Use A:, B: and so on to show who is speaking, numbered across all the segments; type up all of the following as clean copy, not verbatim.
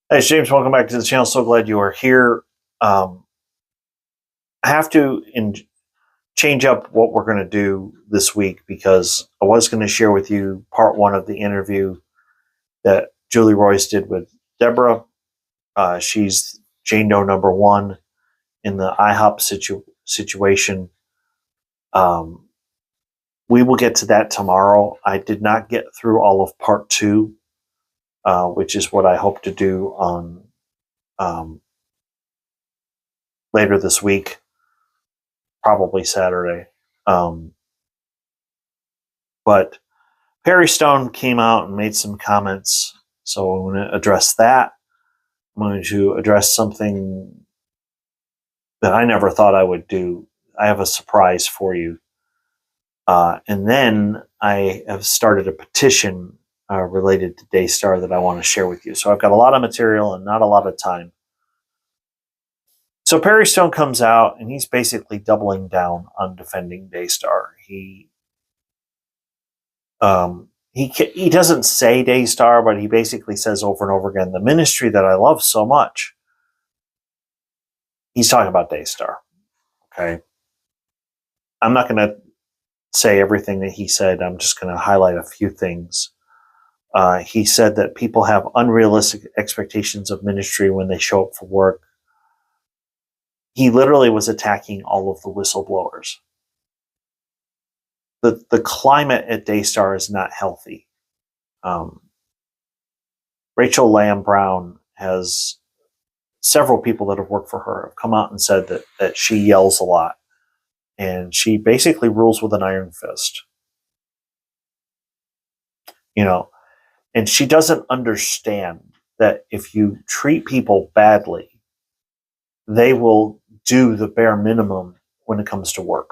A: Hey, James, welcome back to the channel. So glad you are here. I have to change up what we're going to do this week because I was going to share with you part one of the interview that Julie Royce did with Deborah. She's Jane Doe number one in the IHOP situation. We will get to that tomorrow. I did not get through all of part two, which is what I hope to do on later this week, probably Saturday. But Perry Stone came out and made some comments, so I'm going to address that. I'm going to address something that I never thought I would do. I have a surprise for you. And then I have started a petition related to Daystar that I want to share with you. So I've got a lot of material and not a lot of time. So Perry Stone comes out and he's basically doubling down on defending Daystar. He doesn't say Daystar, but he basically says over and over again, the ministry that I love so much. He's talking about Daystar. Okay. I'm not going to say everything that he said. I'm just going to highlight a few things. He said that people have unrealistic expectations of ministry when they show up for work. He literally was attacking all of the whistleblowers. The climate at Daystar is not healthy. Rachel Lamb Brown has several people that have worked for her have come out and said that she yells a lot and she basically rules with an iron fist. And she doesn't understand that if you treat people badly, they will do the bare minimum when it comes to work.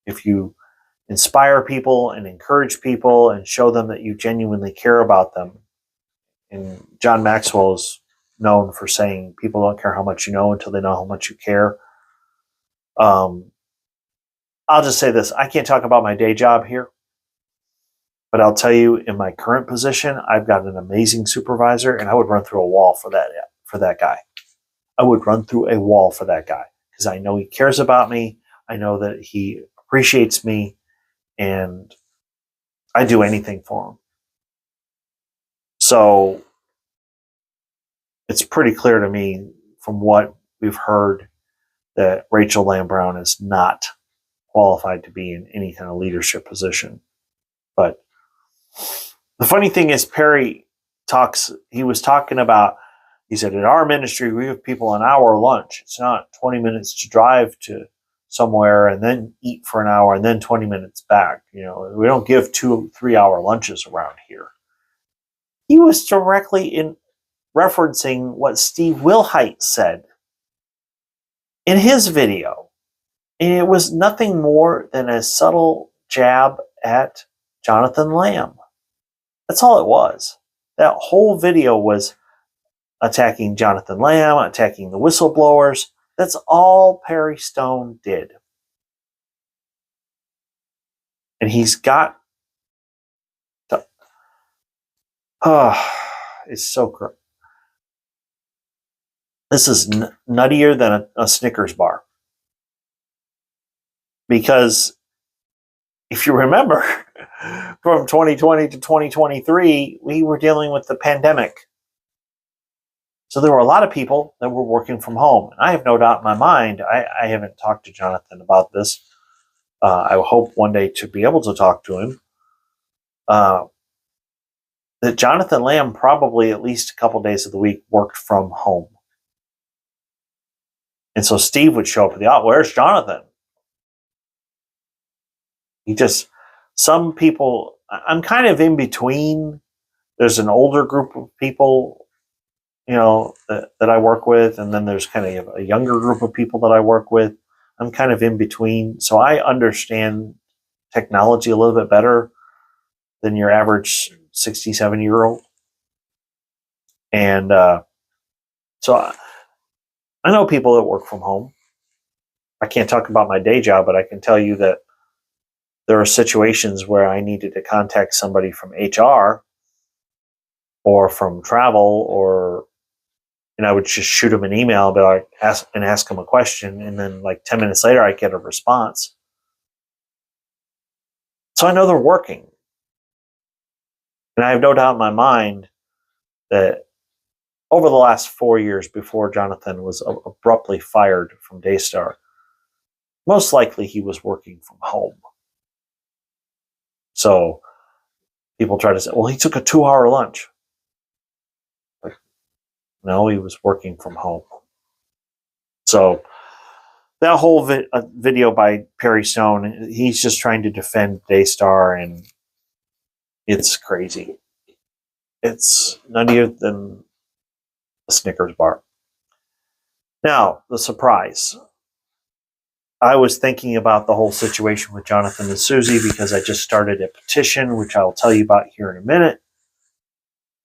A: If you inspire people and encourage people and show them that you genuinely care about them, and John Maxwell is known for saying people don't care how much you know until they know how much you care. I'll just say this. I can't talk about my day job here, but I'll tell you in my current position, I've got an amazing supervisor and I would run through a wall for that guy. I would run through a wall for that guy because I know he cares about me. I know that he appreciates me and I do anything for him. So it's pretty clear to me from what we've heard that Rachel Lamb Brown is not qualified to be in any kind of leadership position. But the funny thing is, Perry was talking about, he said, in our ministry, we give people an hour lunch. It's not 20 minutes to drive to somewhere and then eat for an hour and then 20 minutes back. We don't give 2-3 hour lunches around here. He was directly referencing what Steve Wilhite said in his video. And it was nothing more than a subtle jab at Jonathan Lamb. That's all it was. That whole video was attacking Jonathan Lamb, attacking the whistleblowers. That's all Perry Stone did. And he's got to, it's so gross. This is nuttier than a Snickers bar. Because if you remember, from 2020 to 2023, we were dealing with the pandemic. So there were a lot of people that were working from home. And I have no doubt in my mind, I haven't talked to Jonathan about this. I hope one day to be able to talk to him. That Jonathan Lamb probably at least a couple days of the week worked from home. And so Steve would show up at the office. Where's Jonathan? Some people, I'm kind of in between. There's an older group of people, that I work with. And then there's kind of a younger group of people that I work with. I'm kind of in between. So I understand technology a little bit better than your average 67-year-old. And so I know people that work from home. I can't talk about my day job, but I can tell you that there are situations where I needed to contact somebody from HR or from travel or And I would just shoot him an email and be like, ask him a question. And then like 10 minutes later, I get a response. So I know they're working. And I have no doubt in my mind that over the last 4 years before Jonathan was abruptly fired from Daystar, most likely he was working from home. So people try to say, well, he took a 2-hour lunch. Like, no, he was working from home. So that whole video by Perry Stone, he's just trying to defend Daystar, and it's crazy. It's nuttier than a Snickers bar. Now, the surprise. I was thinking about the whole situation with Jonathan and Susie because I just started a petition, which I'll tell you about here in a minute.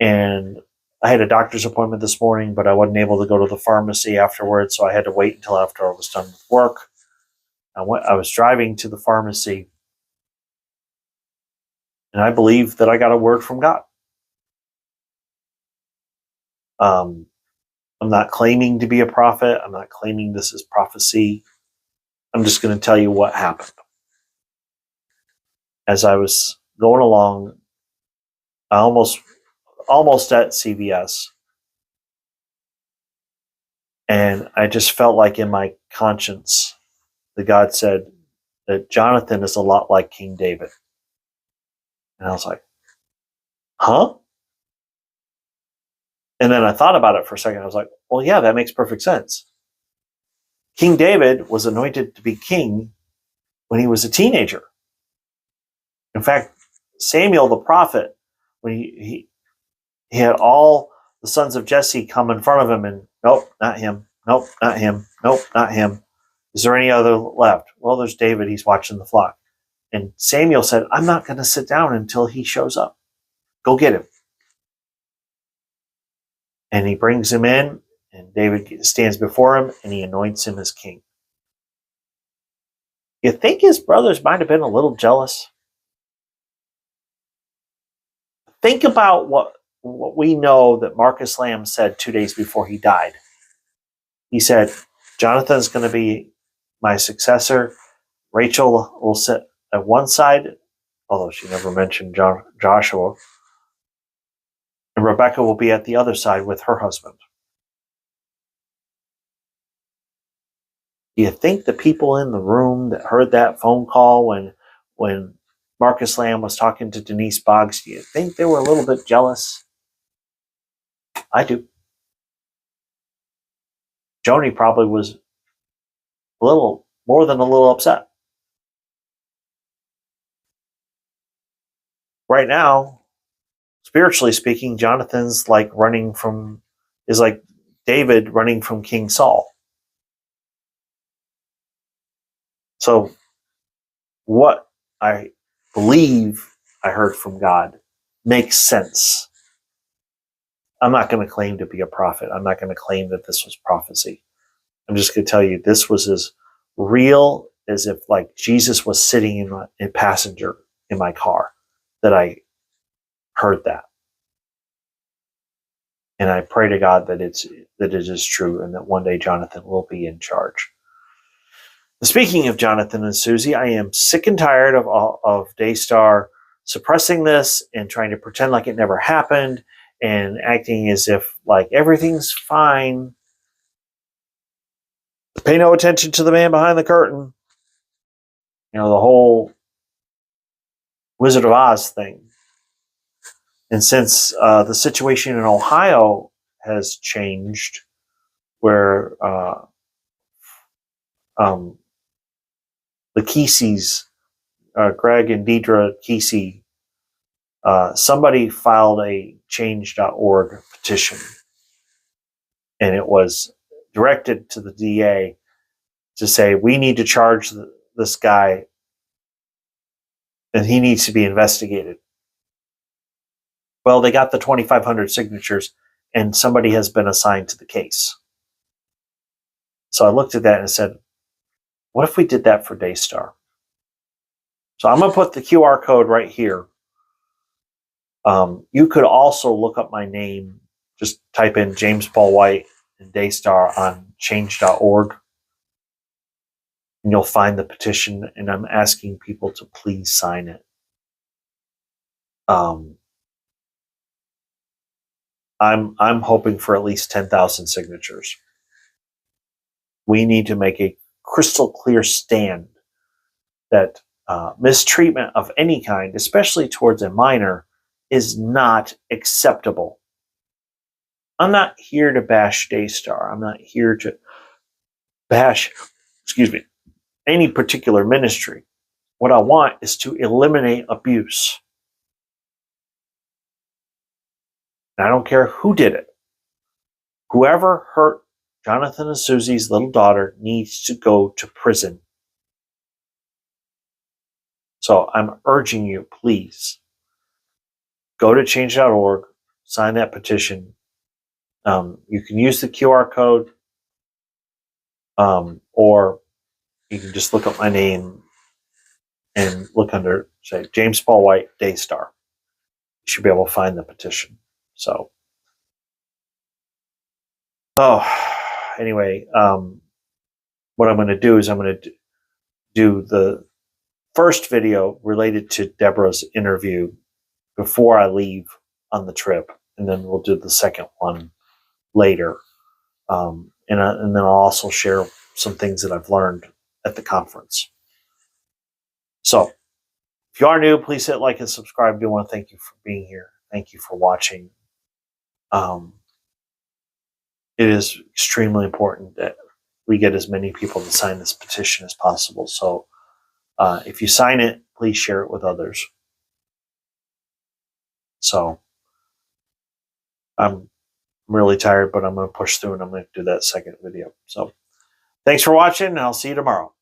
A: And I had a doctor's appointment this morning, but I wasn't able to go to the pharmacy afterwards, so I had to wait until after I was done with work. I was driving to the pharmacy, and I believe that I got a word from God. I'm not claiming to be a prophet. I'm not claiming this is prophecy. I'm just going to tell you what happened. As I was going along, almost at CVS, and I just felt like in my conscience that God said that Jonathan is a lot like King David. And I was like, huh? And then I thought about it for a second. I was like, well, yeah, that makes perfect sense. King David was anointed to be king when he was a teenager. In fact, Samuel the prophet, when he had all the sons of Jesse come in front of him, and nope, not him. Nope, not him. Nope, not him. Is there any other left? Well, there's David. He's watching the flock. And Samuel said, I'm not going to sit down until he shows up. Go get him. And he brings him in, and David stands before him, and he anoints him as king. You think his brothers might have been a little jealous? Think about what we know that Marcus Lamb said 2 days before he died. He said, Jonathan's going to be my successor. Rachel will sit at one side, although she never mentioned Joshua. And Rebecca will be at the other side with her husband. Do you think the people in the room that heard that phone call when Marcus Lamb was talking to Denise Boggs, do you think they were a little bit jealous? I do. Joni probably was a little more than a little upset. Right now, spiritually speaking, Jonathan's like is like David running from King Saul. So what I believe I heard from God makes sense. I'm not going to claim to be a prophet. I'm not going to claim that this was prophecy. I'm just going to tell you this was as real as if like Jesus was sitting in a passenger in my car that I heard that. And I pray to God that it is true and that one day Jonathan will be in charge. Speaking of Jonathan and Susie, I am sick and tired of Daystar suppressing this and trying to pretend like it never happened and acting as if like everything's fine. Pay no attention to the man behind the curtain. You know, the whole Wizard of Oz thing. And since the situation in Ohio has changed, where the Keseys, Greg and Deidre Kesey, somebody filed a change.org petition, and it was directed to the DA to say, we need to charge this guy and he needs to be investigated. Well, they got the 2,500 signatures and somebody has been assigned to the case. So I looked at that and said, what if we did that for Daystar? So I'm going to put the QR code right here. You could also look up my name. Just type in James Paul White and Daystar on change.org, and you'll find the petition, and I'm asking people to please sign it. I'm hoping for at least 10,000 signatures. We need to make a crystal clear stand that mistreatment of any kind, especially towards a minor, is not acceptable. I'm not here to bash Daystar. I'm not here to bash, any particular ministry. What I want is to eliminate abuse. And I don't care who did it. Whoever hurt Jonathan and Susie's little daughter needs to go to prison. So I'm urging you, please, go to change.org, sign that petition. You can use the QR code, or you can just look up my name and look under, say, James Paul White, Daystar. You should be able to find the petition. So, anyway, what I'm going to do is I'm going to do the first video related to Deborah's interview before I leave on the trip, and then we'll do the second one later. And then I'll also share some things that I've learned at the conference. So, if you are new, please hit like and subscribe. I do want to thank you for being here. Thank you for watching. It is extremely important that we get as many people to sign this petition as possible. So if you sign it, please share it with others. So I'm really tired, but I'm going to push through and I'm going to do that second video. So thanks for watching, and I'll see you tomorrow.